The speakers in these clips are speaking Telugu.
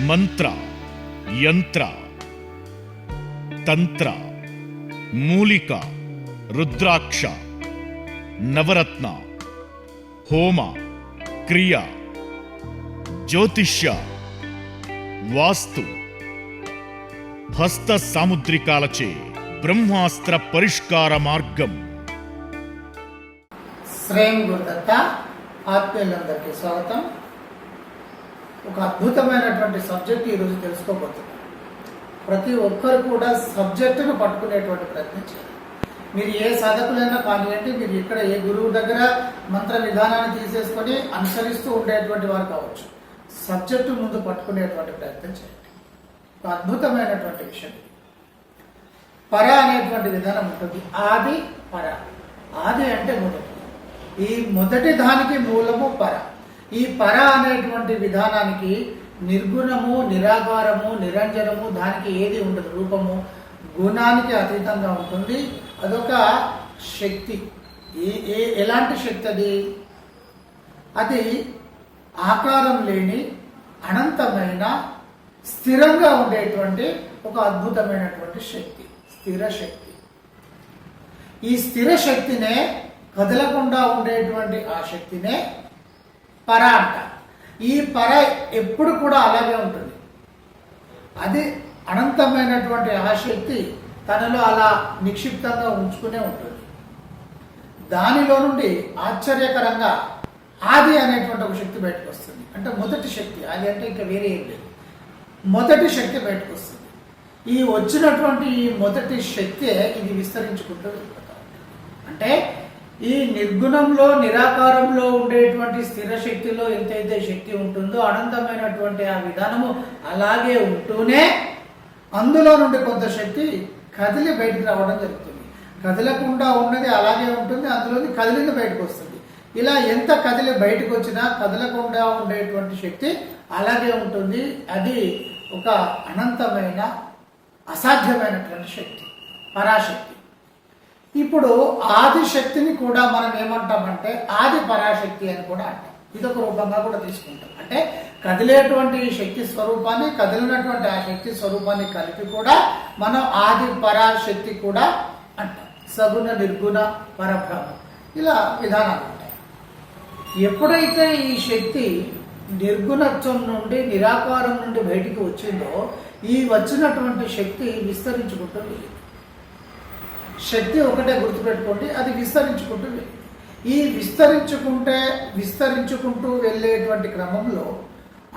మంత్ర, యంత్ర, తంత్ర, మూలిక, రుద్రాక్ష, నవరత్న, హోమ, క్రియ, జ్యోతిష్య, వాస్తు, హస్త సాముద్రికాలచే బ్రహ్మాస్త్ర పరిష్కార మార్గం. శ్రేయం గురుదత్త ఆత్మీయులందరికీ స్వాగతం. ఒక అద్భుతమైనటువంటి సబ్జెక్ట్ ఈరోజు తెలుసుకోబోతున్నాం. ప్రతి ఒక్కరు కూడా సబ్జెక్టును పట్టుకునేటువంటి ప్రయత్నం చేయాలి. మీరు ఏ సాధకులైనా కానివ్వండి, మీరు ఇక్కడ ఏ గురువు దగ్గర మంత్ర విధానాన్ని తీసేసుకొని అనుసరిస్తూ ఉండేటువంటి వారు కావచ్చు, సబ్జెక్టు ముందు పట్టుకునేటువంటి ప్రయత్నం చేయండి. ఒక అద్భుతమైనటువంటి విషయం. పర అనేటువంటి విధానం ఉంటుంది. ఆది పర. ఆది అంటే మొదటి. ఈ మొదటి దానికి మూలము పర. ఈ పర అనేటువంటి విధానానికి నిర్గుణము, నిరాకారము, నిరంజనము, దానికి ఏది ఉండదు. రూపము గుణానికి అతీతంగా ఉంటుంది. అదొక శక్తి. ఎలాంటి శక్తి అది? అది ఆకారం లేని అనంతమైన స్థిరంగా ఉండేటువంటి ఒక అద్భుతమైనటువంటి శక్తి, స్థిర శక్తి. ఈ స్థిర శక్తినే, కదలకుండా ఉండేటువంటి ఆ శక్తినే పర అంట. ఈ పర ఎప్పుడు కూడా అలాగే ఉంటుంది. అది అనంతమైనటువంటి ఆ శక్తి తనలో అలా నిక్షిప్తంగా ఉంచుకునే ఉంటుంది. దానిలో నుండి ఆశ్చర్యకరంగా ఆది అనేటువంటి ఒక శక్తి బయటకు వస్తుంది. అంటే మొదటి శక్తి. అది అంటే ఇంకా వేరే ఏం లేదు. మొదటి శక్తి బయటకు వస్తుంది. ఈ వచ్చినటువంటి ఈ మొదటి శక్తే ఇది విస్తరించుకుంటూ వెళ్ళిపోతాం. అంటే ఈ నిర్గుణంలో, నిరాకారంలో ఉండేటువంటి స్థిర శక్తిలో ఎంతైతే శక్తి ఉంటుందో అనంతమైనటువంటి ఆ విధానము అలాగే ఉంటూనే అందులో నుండి కొంత శక్తి కదిలి బయటకు రావడం జరుగుతుంది. కదలకుండా ఉన్నది అలాగే ఉంటుంది, అందులోని కదిలింది బయటకు వస్తుంది. ఇలా ఎంత కదిలి బయటకు వచ్చినా కదలకుండా ఉండేటువంటి శక్తి అలాగే ఉంటుంది. అది ఒక అనంతమైన, అసాధ్యమైనటువంటి శక్తి, పరాశక్తి. ఇప్పుడు ఆది శక్తిని కూడా మనం ఏమంటామంటే ఆది పరాశక్తి అని కూడా అంటాం. ఇదొక రూపంగా కూడా తీసుకుంటాం. అంటే కదిలేటువంటి శక్తి స్వరూపాన్ని, కదిలినటువంటి ఆ శక్తి స్వరూపాన్ని కలిపి కూడా మనం ఆది పరాశక్తి కూడా అంటాం. సగుణ, నిర్గుణ, పరబ్రహ్మ, ఇలా విధానాలు ఉంటాయి. ఎప్పుడైతే ఈ శక్తి నిర్గుణత్వం నుండి, నిరాకారం నుండి బయటికి వచ్చిందో, ఈ వచ్చినటువంటి శక్తి విస్తరించుకుంటూ వెళ్ళింది. శక్తి ఒకటే గుర్తుపెట్టుకోండి, అది విస్తరించుకుంటూ వెళ్ళింది. ఈ విస్తరించుకుంటూ వెళ్ళేటువంటి క్రమంలో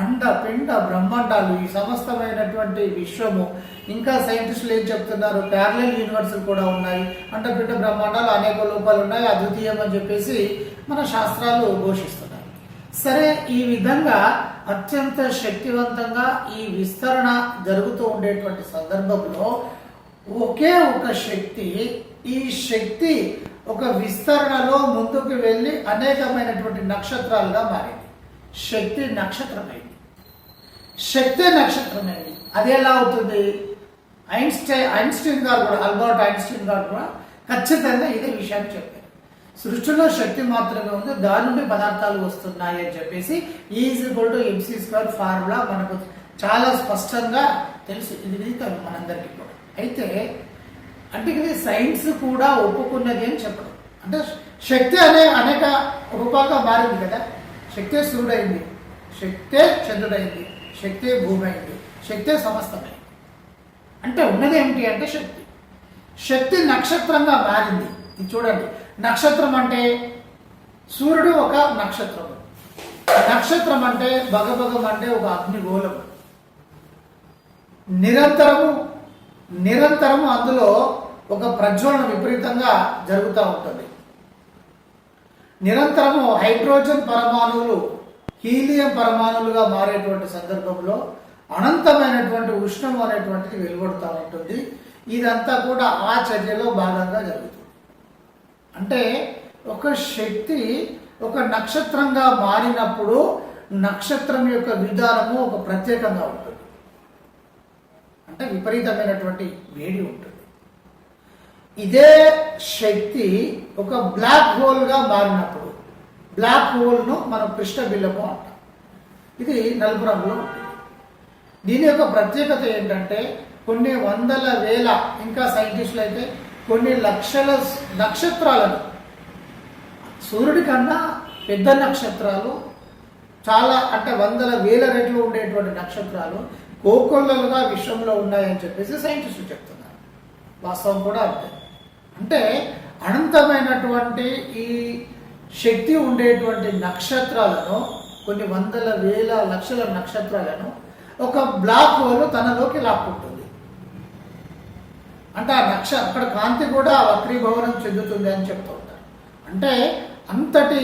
అండ, పిండ, బ్రహ్మాండాలు, ఈ సమస్తమైనటువంటి విశ్వము, ఇంకా సైంటిస్టులు ఏం చెప్తున్నారు, ప్యారలల్ యూనివర్సులు కూడా ఉన్నాయి. అండ, పిండ, బ్రహ్మాండాలు అనేక లోపాలు ఉన్నాయి, అద్వితీయం అని చెప్పేసి మన శాస్త్రాలు ఘోషిస్తున్నాయి. సరే, ఈ విధంగా అత్యంత శక్తివంతంగా ఈ విస్తరణ జరుగుతూ ఉండేటువంటి సందర్భంలో ఒకే ఒక శక్తి, ఈ శక్తి ఒక విస్తరణలో ముందుకు వెళ్ళి అనేకమైనటువంటి నక్షత్రాలుగా మారింది. శక్తి నక్షత్రమైంది. శక్తి నక్షత్రమైంది. అది ఎలా అవుతుంది? ఐన్స్టీన్ గారు కూడా, ఆల్బర్ట్ ఐన్స్టీన్ గారు కూడా ఖచ్చితంగా ఇదే విషయాన్ని చెప్పారు. సృష్టిలో శక్తి మాత్రమే ఉంది, దాని నుండి పదార్థాలు వస్తున్నాయి అని చెప్పేసి E=mc² ఫార్ములా మనకు చాలా స్పష్టంగా తెలుసు. ఇది మనందరికీ కూడా. అయితే అంటే ఇది సైన్స్ కూడా ఒప్పుకున్నది అని చెప్పడం. అంటే శక్తి అనేక రూపాలుగా మారింది కదా. శక్తే సూర్యుడైంది, శక్తే చంద్రుడైంది, శక్తే భూమి అయింది, శక్తే సమస్తమైంది. అంటే ఉన్నది ఏమిటి అంటే శక్తి. శక్తి నక్షత్రంగా మారింది. ఇది చూడండి, నక్షత్రం అంటే సూర్యుడు ఒక నక్షత్రం. నక్షత్రం అంటే భగభగం అంటే ఒక అగ్నిగోళం. నిరంతరము అందులో ఒక ప్రజ్వలన విపరీతంగా జరుగుతూ ఉంటుంది. నిరంతరము హైడ్రోజన్ పరమాణువులు హీలియం పరమాణువులుగా మారేటువంటి సందర్భంలో అనంతమైనటువంటి ఉష్ణం అనేటువంటిది వెలువడుతూ ఉంటుంది. ఇదంతా కూడా ఆ చర్యలో భాగంగా జరుగుతుంది. అంటే ఒక శక్తి ఒక నక్షత్రంగా మారినప్పుడు నక్షత్రం యొక్క విధానము ఒక ప్రత్యేకంగా ఉంటుంది. అంటే విపరీతమైనటువంటి వేడి ఉంటుంది. ఇదే శక్తి ఒక బ్లాక్ హోల్గా మారినప్పుడు, బ్లాక్ హోల్ను మనం కృష్ణ బిల్లము అంటాం. ఇది నలుపు రంగులో ఉంటుంది. దీని యొక్క ప్రత్యేకత ఏంటంటే కొన్ని వందల వేల, ఇంకా సైంటిస్టులు అయితే కొన్ని లక్షల నక్షత్రాలను, సూర్యుడి కన్నా పెద్ద నక్షత్రాలు చాలా, అంటే వందల వేల రెట్లు ఉండేటువంటి నక్షత్రాలు కోకొల్లలుగా విశ్వంలో ఉన్నాయని చెప్పేసి సైంటిస్టులు చెప్తున్నారు. వాస్తవం కూడా అంతే. అంటే అనంతమైనటువంటి ఈ శక్తి ఉండేటువంటి నక్షత్రాలను, కొన్ని వందల వేల లక్షల నక్షత్రాలను ఒక బ్లాక్ హోల్ తనలోకి లాక్కుంటుంది. అంటే అక్కడ కాంతి కూడా వక్రీభవనం చెందుతుంది అని చెప్తూ ఉంటారు. అంటే అంతటి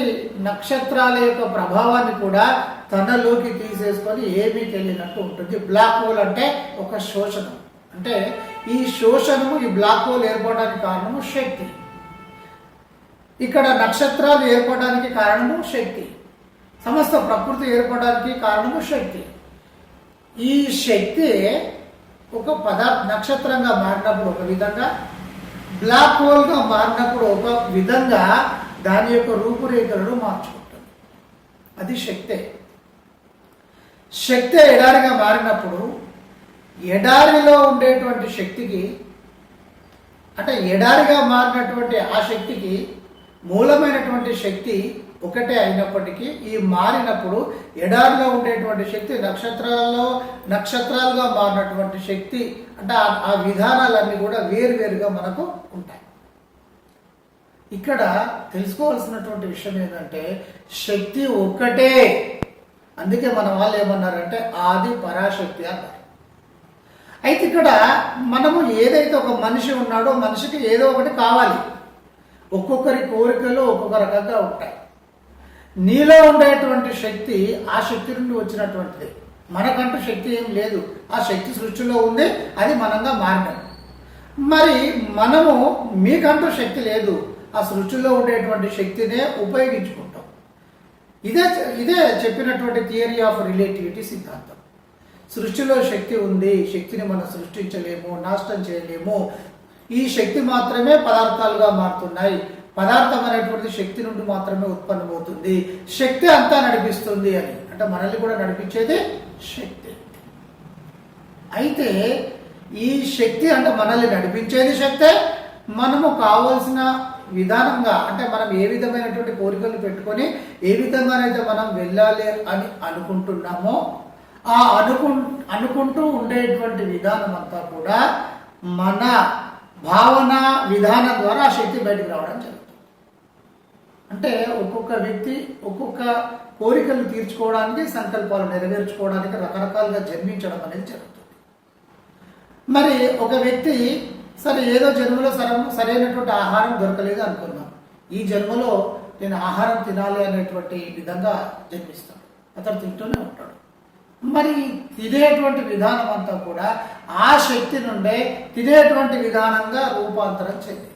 నక్షత్రాల యొక్క ప్రభావాన్ని కూడా తనలోకి తీసేసుకొని ఏమీ తెలియనట్టు ఉంటుంది. బ్లాక్ హోల్ అంటే ఒక శోషణం. అంటే ఈ శోషణము, ఈ బ్లాక్ హోల్ ఏర్పడడానికి కారణము శక్తి. ఇక్కడ నక్షత్రాలు ఏర్పడడానికి కారణము శక్తి. సమస్త ప్రకృతి ఏర్పడడానికి కారణము శక్తి. ఈ శక్తి ఒక నక్షత్రంగా మారినప్పుడు ఒక విధంగా, బ్లాక్ హోల్గా మారినప్పుడు ఒక విధంగా దాని యొక్క రూపురేఖలను మార్చుకుంటుంది. అది శక్తే. శక్తి ఎడారిగా మారినప్పుడు ఎడారిలో ఉండేటువంటి శక్తికి, అంటే ఎడారిగా మారినటువంటి ఆ శక్తికి మూలమైనటువంటి శక్తి ఒకటే అయినప్పటికీ ఈ మారినప్పుడు ఎడారిలో ఉండేటువంటి శక్తి నక్షత్రాలుగా మారినటువంటి శక్తి, అంటే ఆ విధానాలన్నీ కూడా వేరువేరుగా మనకు ఉంటాయి. ఇక్కడ తెలుసుకోవాల్సినటువంటి విషయం ఏంటంటే శక్తి ఒక్కటే. అందుకే మన వాళ్ళు ఏమన్నారంటే ఆది పరాశక్తి అన్నారు. అయితే ఇక్కడ మనము ఏదైతే ఒక మనిషి ఉన్నాడో మనిషికి ఏదో ఒకటి కావాలి. ఒక్కొక్కరి కోరికలు ఒక్కొక్క రకంగా ఉంటాయి. నీలో ఉండేటువంటి శక్తి ఆ శక్తి నుండి వచ్చినటువంటిది. మనకంటూ శక్తి ఏం లేదు. ఆ శక్తి సృష్టిలో ఉంది, అది మనంగా మారినాం. మరి మనము మీకంటూ శక్తి లేదు, ఆ సృష్టిలో ఉండేటువంటి శక్తినే ఉపయోగించుకుంటాం. ఇదే చెప్పినటువంటి థియరీ ఆఫ్ రిలేటివిటీ సిద్ధాంతం. సృష్టిలో శక్తి ఉంది, శక్తిని మనం సృష్టించలేము, నాశనం చేయలేము. ఈ శక్తి మాత్రమే పదార్థాలుగా మారుతున్నాయి. పదార్థం అనేటువంటి శక్తి నుండి మాత్రమే ఉత్పన్నమవుతుంది. శక్తి అంతా నడిపిస్తుంది అని, అంటే మనల్ని కూడా నడిపించేది శక్తి. అయితే ఈ శక్తి అంటే మనల్ని నడిపించేది శక్తే. మనము కావలసిన విధానంగా, అంటే మనం ఏ విధమైనటువంటి కోరికలు పెట్టుకొని ఏ విధంగానైతే మనం వెళ్ళాలి అని అనుకుంటున్నామో ఆ అనుకుంటూ ఉండేటువంటి విధానం అంతా కూడా మన భావన విధానం ద్వారా ఆ శక్తి బయటకు రావడం జరుగుతుంది. అంటే ఒక్కొక్క వ్యక్తి ఒక్కొక్క కోరికలు తీర్చుకోవడానికి, సంకల్పాలు నెరవేర్చుకోవడానికి రకరకాలుగా జన్మించడం అనేది జరుగుతుంది. మరి ఒక వ్యక్తి సరే ఏదో జన్మలో సరైనటువంటి ఆహారం దొరకలేదు అనుకుందాం. ఈ జన్మలో నేను ఆహారం తినాలి అనేటువంటి విధంగా జన్మిస్తాడు. అతను తింటూనే ఉంటాడు. మరి తినేటువంటి విధానం అంతా కూడా ఆ శక్తి నుండే తినేటువంటి విధానంగా రూపాంతరం చెంది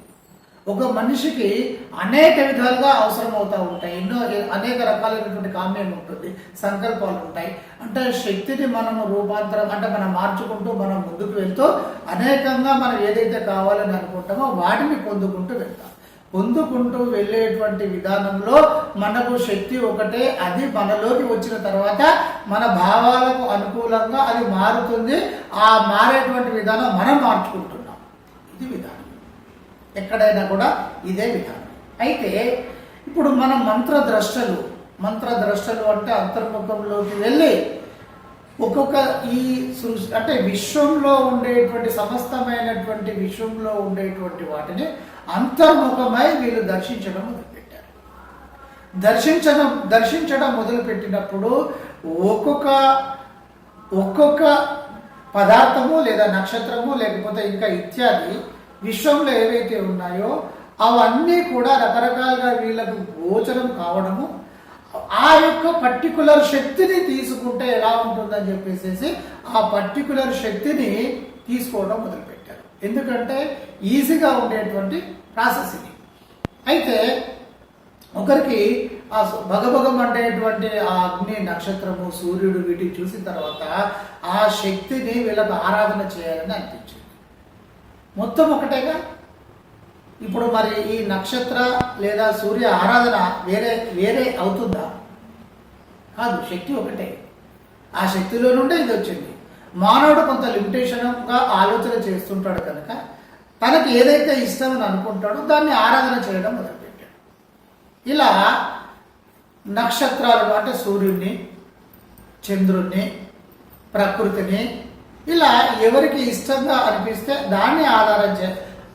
ఒక మనిషికి అనేక విధాలుగా అవసరం అవుతూ ఉంటాయి. అనేక రకాలైనటువంటి కామ్యం ఉంటుంది, సంకల్పాలు ఉంటాయి. అంటే శక్తిని మనము రూపాంతరం, అంటే మనం మార్చుకుంటూ మనం ముందుకు వెళ్తూ అనేకంగా మనం ఏదైతే కావాలని అనుకుంటామో వాటిని పొందుకుంటూ వెళ్తాం. పొందుకుంటూ వెళ్ళేటువంటి విధానంలో మనకు శక్తి ఒకటే. అది మనలోకి వచ్చిన తర్వాత మన భావాలకు అనుకూలంగా అది మారుతుంది. ఆ మారేటువంటి విధానం మనం మార్చుకుంటున్నాం. ఇది విధానం. ఎక్కడైనా కూడా ఇదే విధానం. అయితే ఇప్పుడు మనం మంత్రద్రష్టలు అంటే అంతర్ముఖంలోకి వెళ్ళి ఒక్కొక్క ఈ అంటే విశ్వంలో ఉండేటువంటి సమస్తమైనటువంటి విశ్వంలో ఉండేటువంటి వాటిని అంతర్ముఖమై వీళ్ళు దర్శించడం మొదలుపెట్టారు. దర్శించడం మొదలుపెట్టినప్పుడు ఒక్కొక్క పదార్థము లేదా నక్షత్రము లేకపోతే ఇంకా ఇత్యాది విశ్వంలో ఏవైతే ఉన్నాయో అవన్నీ కూడా రకరకాలుగా వీళ్ళకు గోచరం కావడము, ఆ యొక్క పర్టికులర్ శక్తిని తీసుకుంటే ఎలా ఉంటుందని చెప్పేసి ఆ పర్టికులర్ శక్తిని తీసుకోవడం మొదలుపెట్టారు. ఎందుకంటే ఈజీగా ఉండేటువంటి ప్రాసెస్ ఇది. అయితే ఒకరికి ఆ భగభగం అనేటువంటి ఆ అగ్ని, నక్షత్రము, సూర్యుడు వీటిని చూసిన తర్వాత ఆ శక్తిని వీళ్ళకు ఆరాధన చేయాలని అనిపించింది. మొత్తం ఒకటేగా. ఇప్పుడు మరి ఈ నక్షత్ర లేదా సూర్య ఆరాధన వేరే అవుతుందా? కాదు, శక్తి ఒకటే. ఆ శక్తిలో నుండే ఇది వచ్చింది. మానవుడు కొంత లిమిటేషన్గా ఆలోచన చేస్తుంటాడు కనుక తనకి ఏదైతే ఇష్టమని అనుకుంటాడో దాన్ని ఆరాధన చేయడం మొదలుపెట్టాడు. ఇలా నక్షత్రాలను అంటే సూర్యుడిని, చంద్రుణ్ణి, ప్రకృతిని ఇలా ఎవరికి ఇష్టంగా అనిపిస్తే దాన్ని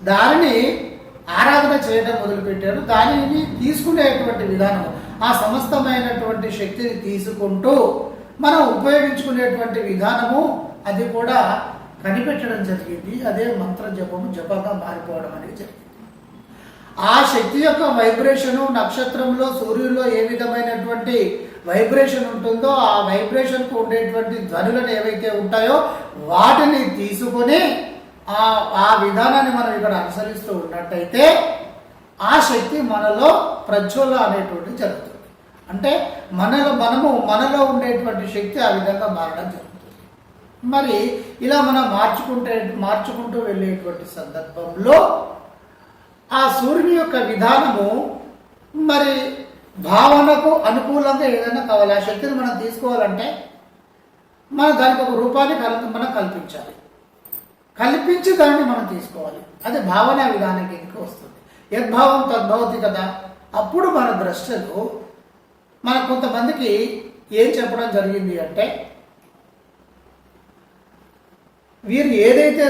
దానిని ఆరాధన చేయడం మొదలుపెట్టాడు. దానిని తీసుకునేటువంటి విధానం, ఆ సమస్తమైనటువంటి శక్తిని తీసుకుంటూ మనం ఉపయోగించుకునేటువంటి విధానము అది కూడా కనిపెట్టడం జరిగింది. అదే మంత్ర జపంగా మారిపోవడం అనేది జరిగింది. ఆ శక్తి యొక్క వైబ్రేషను నక్షత్రంలో, సూర్యుల్లో ఏ విధమైనటువంటి వైబ్రేషన్ ఉంటుందో ఆ వైబ్రేషన్కు ఉండేటువంటి ధ్వనులను ఏవైతే ఉంటాయో వాటిని తీసుకొని ఆ విధానాన్ని మనం ఇక్కడ అనుసరిస్తూ ఉన్నట్టయితే ఆ శక్తి మనలో ప్రజ్వల అనేటువంటి జరుగుతుంది. అంటే మనలో ఉండేటువంటి శక్తి ఆ విధంగా మారడం జరుగుతుంది. మరి ఇలా మనం మార్చుకుంటూ వెళ్ళేటువంటి సందర్భంలో ఆ సూర్యుని యొక్క విధానము మరి భావనకు అనుకూలంగా ఏదైనా కావాలి. ఆ శక్తిని మనం తీసుకోవాలంటే మనం దానికి ఒక రూపాన్ని మనం కల్పించి దాన్ని మనం తీసుకోవాలి. అది భావన విధానానికి వస్తుంది. యద్భావం తద్భవతి కదా. అప్పుడు మన ద్రష్టలు మన కొంతమందికి ఏం చెప్పడం జరిగింది అంటే వీరు ఏదైతే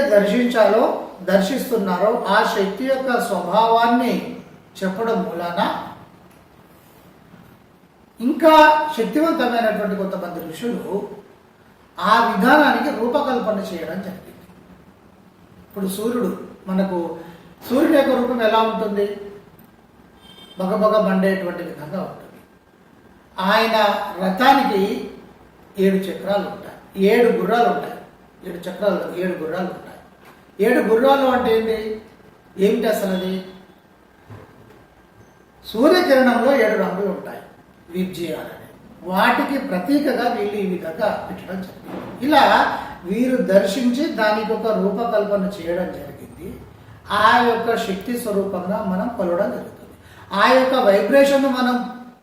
దర్శిస్తున్నారో ఆ శక్తి యొక్క స్వభావాన్ని చెప్పడం మూలాన ఇంకా శక్తివంతమైనటువంటి కొంతమంది ఋషులు ఆ విధానానికి రూపకల్పన చేయడం జరిగింది. ఇప్పుడు సూర్యుడి యొక్క రూపం ఎలా ఉంటుంది? బగబగ మండేటువంటి విధంగా ఉంటుంది. ఆయన రథానికి 7 చక్రాలు ఉంటాయి, 7 గుర్రాలు ఉంటాయి. 7 చక్రాలు 7 గుర్రాలు ఉంటాయి. 7 గుర్రాలు అంటే ఏమిటి అసలు? అది సూర్యకిరణంలో 7 రంగులు ఉంటాయి, విబ్జియాలని. వాటికి ప్రతీకగా వీళ్ళు ఈ విధంగా పెట్టడం జరిగింది. ఇలా వీరు దర్శించి దానికి ఒక రూపకల్పన చేయడం జరిగింది. ఆ యొక్క శక్తి స్వరూపంగా మనం కొలవడం జరుగుతుంది. ఆ యొక్క వైబ్రేషన్ మనం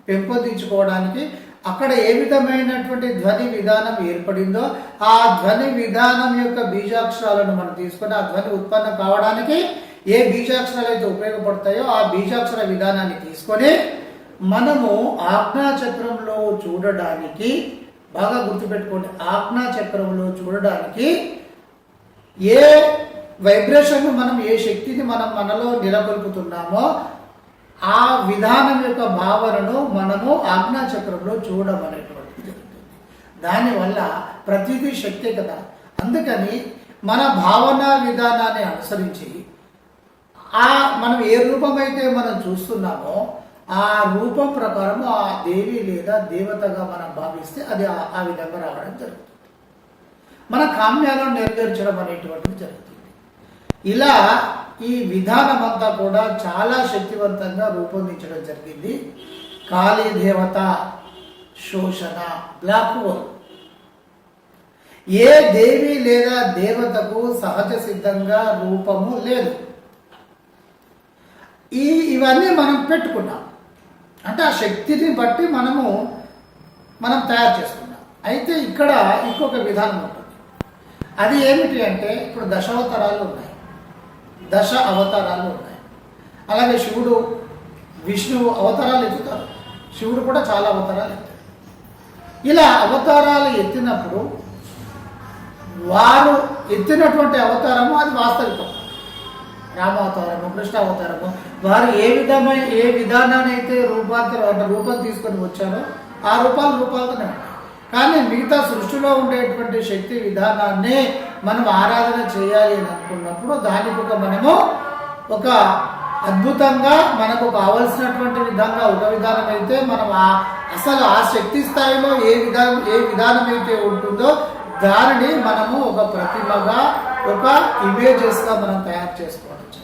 పెంపొందించుకోవడానికి అక్కడ ఏ విధమైనటువంటి ధ్వని విధానం ఏర్పడిందో ఆ ధ్వని విధానం యొక్క బీజాక్షరాలను మనం తీసుకొని ఆ ధ్వని ఉత్పన్నం కావడానికి ఏ బీజాక్షరాలు అయితే ఉపయోగపడతాయో ఆ బీజాక్షర విధానాన్ని తీసుకొని మనము ఆజ్ఞాచక్రంలో చూడడానికి, బాగా గుర్తుపెట్టుకోండి, ఆజ్ఞాచక్రంలో చూడడానికి ఏ వైబ్రేషన్ మనం ఏ శక్తిని మనం మనలో నెలకొల్పుతున్నామో ఆ విధానం యొక్క భావనను మనము ఆజ్ఞాచక్రంలో చూడడం అనేటువంటిది జరుగుతుంది. దానివల్ల ప్రతిదీ శక్తే కదా. అందుకని మన భావన విధానాన్ని అనుసరించి మనం ఏ రూపమైతే మనం చూస్తున్నామో ఆ రూపం ప్రకారం ఆ దేవి లేదా దేవతగా మనం భావిస్తే అది ఆ విధంగా రావడం జరుగుతుంది. మన కామ్యాలను నెరవేర్చడం అనేటువంటిది జరుగుతుంది. ఇలా ఈ విధానం అంతా కూడా చాలా శక్తివంతంగా రూపొందించడం జరిగింది. కాళీ దేవత శోషణ, బ్లాక్ హోల్. ఏ దేవి లేదా దేవతకు సహజ సిద్ధంగా రూపము లేదు. ఇవన్నీ మనం పెట్టుకున్నాం. అంటే ఆ శక్తిని బట్టి మనం తయారు చేసుకున్నాం. అయితే ఇక్కడ ఇంకొక విధానం ఉంటుంది. అది ఏమిటి అంటే ఇప్పుడు 10 అవతారాలు ఉన్నాయి, 10 అవతారాలు ఉన్నాయి. అలాగే శివుడు, విష్ణువు అవతారాలు ఎత్తుతారు. శివుడు కూడా చాలా అవతారాలు ఎత్తారు. ఇలా అవతారాలు ఎత్తినప్పుడు వారు ఎత్తినటువంటి అవతారము అది వాస్తవికం. రామావతారము, కృష్ణ అవతారము, వారు ఏ విధానాన్ని అయితే రూపం తీసుకొని వచ్చారో ఆ రూపాలుగానే ఉంటాయి. కానీ మిగతా సృష్టిలో ఉండేటువంటి శక్తి విధానాన్ని మనం ఆరాధన చేయాలి అని అనుకున్నప్పుడు దానికి మనము ఒక అద్భుతంగా మనకు కావలసినటువంటి విధంగా ఒక విధానం అయితే మనం అసలు ఆ శక్తి స్థాయిలో ఏ విధానం అయితే ఉంటుందో దానిని మనము ఒక ప్రతిమగా, ఒక ఇమేజెస్గా మనం తయారు చేసుకోవచ్చు.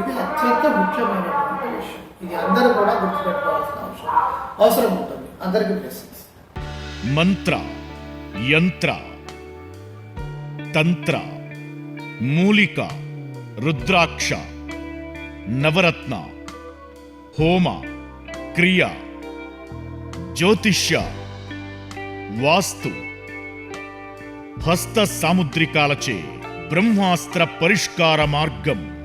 ఇది అత్యంత ముఖ్యమైనటువంటి విషయం. ఇది అందరూ కూడా గుర్తుపెట్టుకోవాల్సిన అవసరం ఉంటుంది. అందరికీ బ్లెస్సింగ్స్. మంత్ర, యంత్ర, తంత్ర, మూలిక, రుద్రాక్ష, నవరత్న, హోమ, క్రియ, జ్యోతిష్య, వాస్తు, హస్త సాముద్రికాలచే బ్రహ్మాస్త్ర పరిష్కార మార్గం.